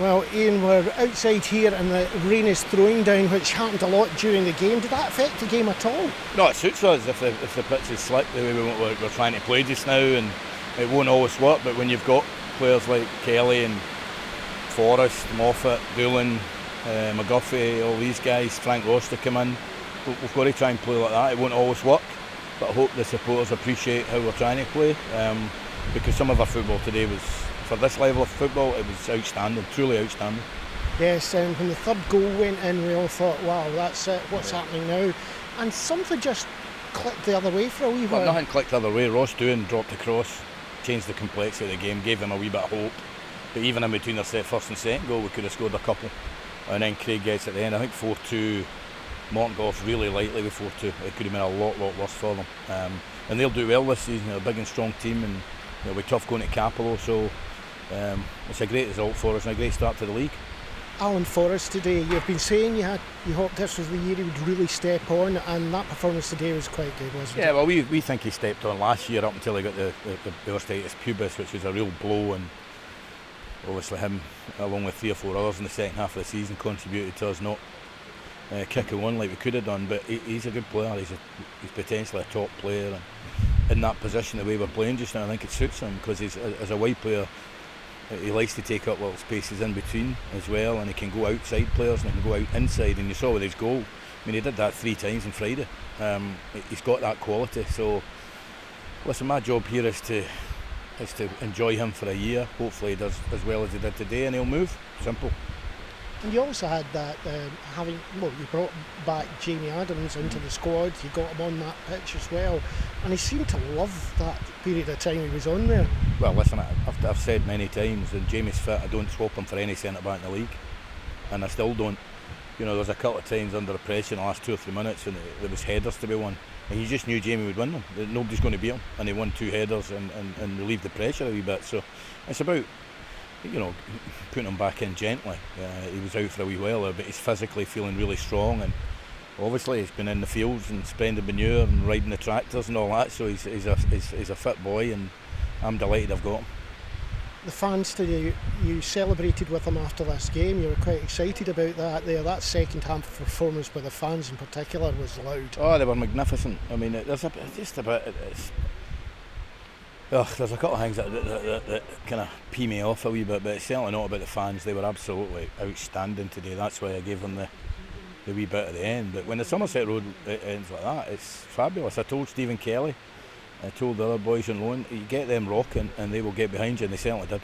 Well, Ian, we're outside here and the rain is throwing down, which happened a lot during the game. Did that affect the game at all? No, it suits us if the pitch is slick the way we're trying to play just now, and it won't always work, but when you've got players like Kelly and Forrest, Moffat, Doolan, McGuffey, all these guys, Frank Ross to come in, we've got to try and play like that. It won't always work, but I hope the supporters appreciate how we're trying to play, because some of our football today was, for this level of football, it was outstanding, truly outstanding. Yes, and when the third goal went in, we all thought, wow, that's it, what's happening now? And something just clicked the other way for a wee while. Nothing clicked the other way. Ross Doohan dropped across, changed the complexity of the game, gave them a wee bit of hope. But even in between their first and second goal, we could have scored a couple. And then Craig gets at the end, I think 4-2. Morton got off really lightly with 4-2. It could have been a lot worse for them. And they'll do well this season. They're a big and strong team, and it'll be tough going to Capello. So it's a great result for us and a great start to the league. Alan Forrest today, you've been saying you hoped this was the year he would really step on, and that performance today was quite good, wasn't it? Yeah, well, we think he stepped on last year up until he got the bursitis pubis, which was a real blow, and obviously him, along with 3 or 4 others in the second half of the season, contributed to us not kicking on like we could have done. But he's a good player. He's potentially a top player, and in that position, the way we're playing just now, I think it suits him, because he's as a wide player. He likes to take up little spaces in between as well, and he can go outside players and he can go out inside, and you saw with his goal, I mean, he did that 3 times on Friday. He's got that quality. So listen, my job here is to enjoy him for a year. Hopefully he does as well as he did today, and he'll move. Simple. And you also had that, you brought back Jamie Adams into the squad, you got him on that pitch as well, and he seemed to love that period of time he was on there. Well, listen, I've said many times, when Jamie's fit, I don't swap him for any centre-back in the league, and I still don't. You know, there's a couple of times under pressure in the last 2 or 3 minutes, and there was headers to be won, and you just knew Jamie would win them. Nobody's going to beat him, and he won 2 headers and relieved the pressure a wee bit. So it's about, putting him back in gently. He was out for a wee while, but he's physically feeling really strong, and obviously he's been in the fields and spraying manure and riding the tractors and all that, so he's a fit boy, and I'm delighted I've got him. The fans today, you celebrated with them after this game, you were quite excited about that there. That second half performance by the fans in particular was loud. Oh, they were magnificent. I mean, there's a couple of things that kind of pee me off a wee bit, but it's certainly not about the fans. They were absolutely outstanding today. That's why I gave them the wee bit at the end. But when the Somerset Road ends like that, it's fabulous. I told Stephen Kelly, I told the other boys on loan, you get them rocking and they will get behind you, and they certainly did.